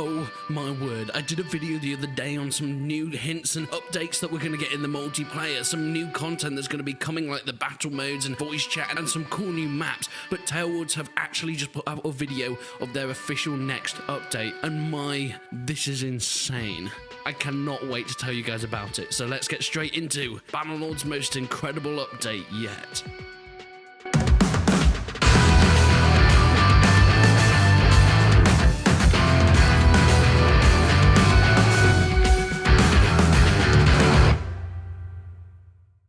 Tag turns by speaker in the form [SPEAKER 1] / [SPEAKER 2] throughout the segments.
[SPEAKER 1] Oh my word, I did a video the other day on some new hints and updates that we're going to get in the multiplayer, some new content that's going to be coming like the battle modes and voice chat and some cool new maps, but Tailwords have actually just put out a video of their official next update, and this is insane. I cannot wait to tell you guys about it, so let's get straight into Bannerlords' most incredible update yet.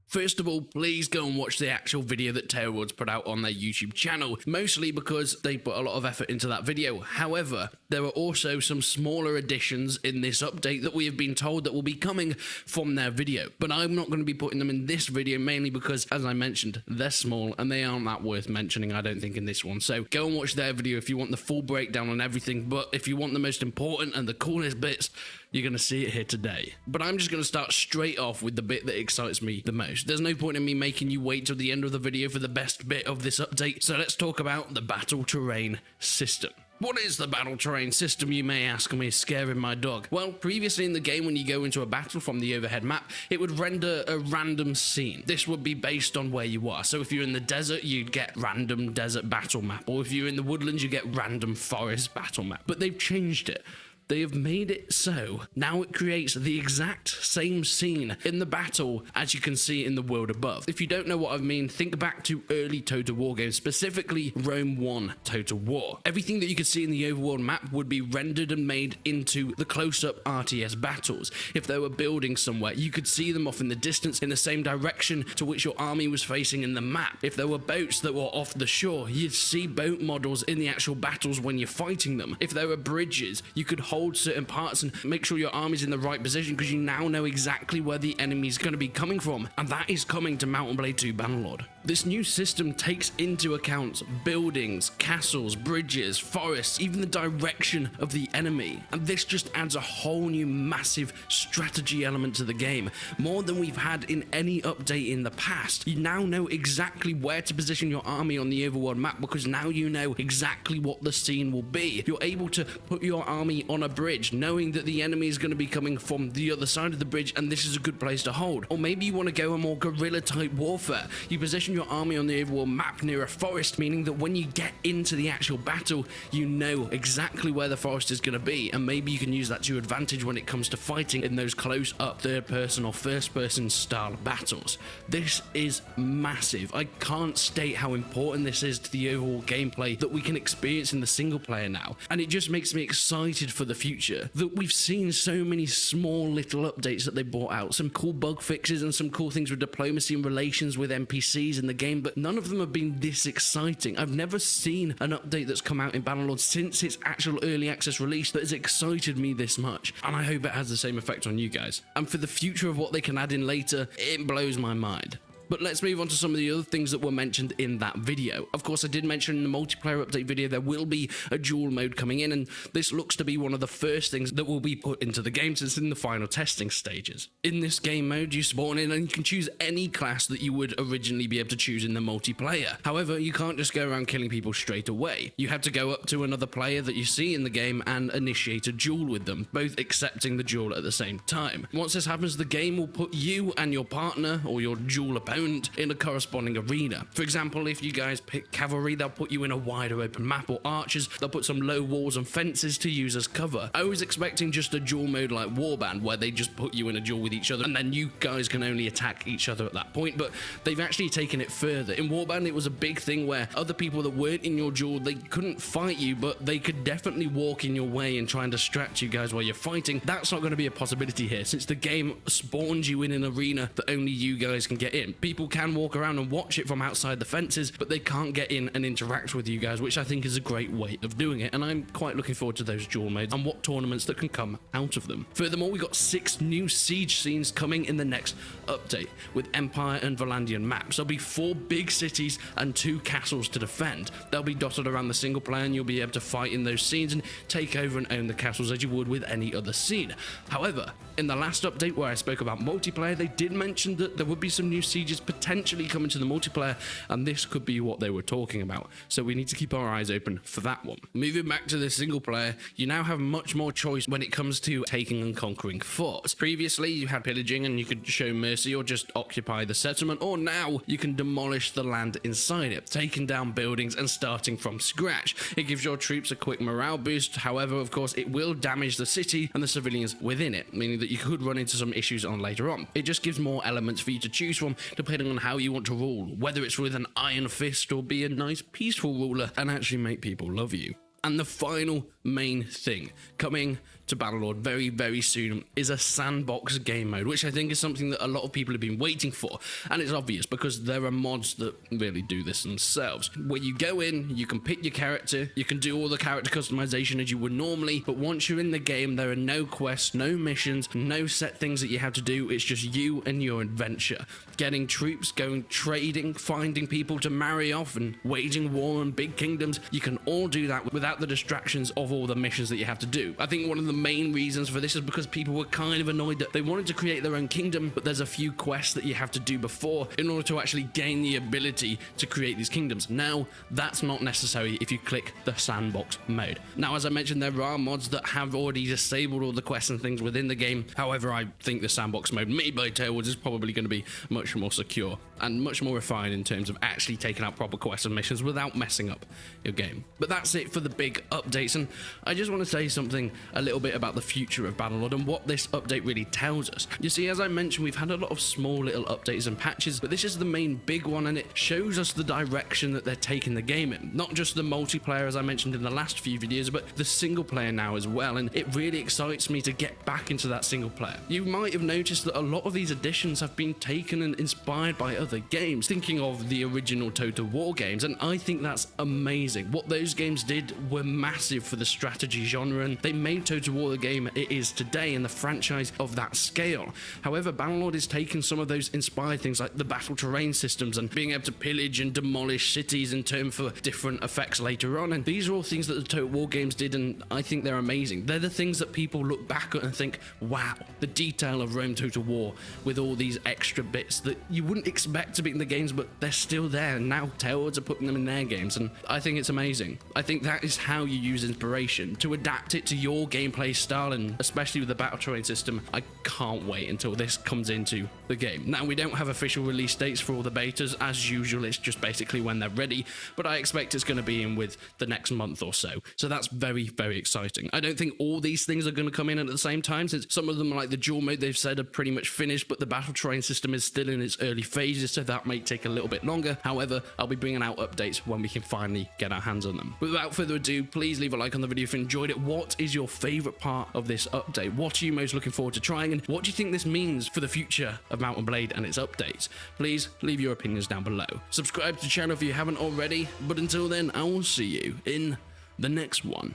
[SPEAKER 1] First of all, please go and watch the actual video that Tailwords put out on their YouTube channel, mostly because they put a lot of effort into that video. However, there are also some smaller additions in this update that we have been told that will be coming from their video. But I'm not going to be putting them in this video, mainly because, as I mentioned, they're small and they aren't that worth mentioning, I don't think, in this one. So go and watch their video if you want the full breakdown on everything, but if you want the most important and the coolest bits, you're going to see it here today. But I'm just going to start straight off with the bit that excites me the most. There's no point in me making you wait till the end of the video for the best bit of this update, so let's talk about the battle terrain system. What is the battle terrain system, you may ask me, scaring my dog? Well, previously in the game, when you go into a battle from the overhead map, it would render a random scene. This would be based on where you are. So if you're in the desert, you'd get random desert battle map, or if you're in the woodlands, you get random forest battle map. But they've changed it. They have made it so now it creates the exact same scene in the battle as you can see in the world above. If you don't know what I mean, think back to early Total War games, specifically Rome 1 Total War. Everything that you could see in the overworld map would be rendered and made into the close-up RTS battles. If there were buildings somewhere, you could see them off in the distance in the same direction to which your army was facing in the map. If there were boats that were off the shore, you'd see boat models in the actual battles when you're fighting them. If there were bridges, you could hold certain parts and make sure your army's in the right position because you now know exactly where the enemy's going to be coming from, and that is coming to Mount & Blade 2 Bannerlord. This new system takes into account buildings, castles, bridges, forests, even the direction of the enemy, and this just adds a whole new massive strategy element to the game, more than we've had in any update in the past. You now know exactly where to position your army on the overworld map because now you know exactly what the scene will be. You're able to put your army on a bridge knowing that the enemy is going to be coming from the other side of the bridge and this is a good place to hold. Or maybe you want to go a more guerrilla type warfare. You position your army on the overworld map near a forest, meaning that when you get into the actual battle, you know exactly where the forest is going to be, and maybe you can use that to your advantage when it comes to fighting in those close up third person or first person style battles. This is massive. I can't state how important this is to the overall gameplay that we can experience in the single player now, and it just makes me excited for the future that we've seen so many small little updates that they brought out, some cool bug fixes and some cool things with diplomacy and relations with NPCs in the game, but none of them have been this exciting. I've never seen an update that's come out in Bannerlords since its actual early access release that has excited me this much, and I hope it has the same effect on you guys. And for the future of what they can add in later, it blows my mind. But let's move on to some of the other things that were mentioned in that video. Of course, I did mention in the multiplayer update video there will be a duel mode coming in, and this looks to be one of the first things that will be put into the game since in the final testing stages. In this game mode, you spawn in and you can choose any class that you would originally be able to choose in the multiplayer. However, you can't just go around killing people straight away. You have to go up to another player that you see in the game and initiate a duel with them, both accepting the duel at the same time. Once this happens, the game will put you and your partner or your duel opponent in a corresponding arena. For example, if you guys pick cavalry, they'll put you in a wider open map, or archers, they'll put some low walls and fences to use as cover. I was expecting just a duel mode like Warband, where they just put you in a duel with each other and then you guys can only attack each other at that point, but they've actually taken it further. In Warband, it was a big thing where other people that weren't in your duel, they couldn't fight you, but they could definitely walk in your way and try and distract you guys while you're fighting. That's not going to be a possibility here, since the game spawns you in an arena that only you guys can get in. People can walk around and watch it from outside the fences, but they can't get in and interact with you guys, which I think is a great way of doing it, and I'm quite looking forward to those duel modes and what tournaments that can come out of them. Furthermore, we got 6 new siege scenes coming in the next update, with Empire and Valandian maps. There'll be 4 big cities and 2 castles to defend. They'll be dotted around the single player, and you'll be able to fight in those scenes and take over and own the castles as you would with any other scene. However, in the last update where I spoke about multiplayer, they did mention that there would be some new siege changes potentially coming to the multiplayer, and this could be what they were talking about. So we need to keep our eyes open for that one. Moving back to the single player, you now have much more choice when it comes to taking and conquering forts. Previously, you had pillaging and you could show mercy or just occupy the settlement, or now you can demolish the land inside it, taking down buildings and starting from scratch. It gives your troops a quick morale boost. However, of course, it will damage the city and the civilians within it, meaning that you could run into some issues on later on. It just gives more elements for you to choose from depending on how you want to rule, whether it's with an iron fist or be a nice peaceful ruler and actually make people love you. And the final main thing coming to Bannerlord very, very soon is a sandbox game mode, which I think is something that a lot of people have been waiting for. And it's obvious because there are mods that really do this themselves. Where you go in, you can pick your character, you can do all the character customization as you would normally, but once you're in the game, there are no quests, no missions, no set things that you have to do. It's just you and your adventure. Getting troops, going trading, finding people to marry off, and waging war on big kingdoms. You can all do that without the distractions of all the missions that you have to do. I think one of the main reasons for this is because people were kind of annoyed that they wanted to create their own kingdom, but there's a few quests that you have to do before in order to actually gain the ability to create these kingdoms. Now, that's not necessary if you click the sandbox mode. Now, as I mentioned, there are mods that have already disabled all the quests and things within the game. However, I think the sandbox mode made by Tailwoods is probably going to be much more secure and much more refined in terms of actually taking out proper quests and missions without messing up your game. But that's it for the big updates, and I just want to say something a little bit about the future of Bannerlord and what this update really tells us. You see, as I mentioned, we've had a lot of small little updates and patches, but this is the main big one, and it shows us the direction that they're taking the game in. Not just the multiplayer, as I mentioned in the last few videos, but the single player now as well, and it really excites me to get back into that single player. You might have noticed that a lot of these additions have been taken and inspired by other games, thinking of the original Total War games, and I think that's amazing. What those games did were massive for the strategy genre, and they made Total War the game it is today and the franchise of that scale. However, Bannerlord is taking some of those inspired things like the battle terrain systems and being able to pillage and demolish cities in turn for different effects later on, and these are all things that the Total War games did, and I think they're amazing. They're the things that people look back at and think, wow, the detail of Rome Total War with all these extra bits that you wouldn't expect to be in the games, but they're still there, and now Tailwoods are putting them in their games, and I think it's amazing. I think that is how you use inspiration to adapt it to your gameplay style, and especially with the battle terrain system. I can't wait until this comes into the game. Now, we don't have official release dates for all the betas. As usual, it's just basically when they're ready, but I expect it's going to be in with the next month or so. So that's very, very exciting. I don't think all these things are going to come in at the same time, since some of them, like the duel mode, they've said are pretty much finished, but the battle terrain system is still in its early phases, so that may take a little bit longer. However, I'll be bringing out updates when we can finally get our hands on them. Without further ado, please leave a like on the video if you enjoyed it. What is your favorite part of this update? What are you most looking forward to trying, and what do you think this means for the future of Mount & Blade and its updates? Please leave your opinions down below. Subscribe to the channel if you haven't already, but until then, I will see you in the next one.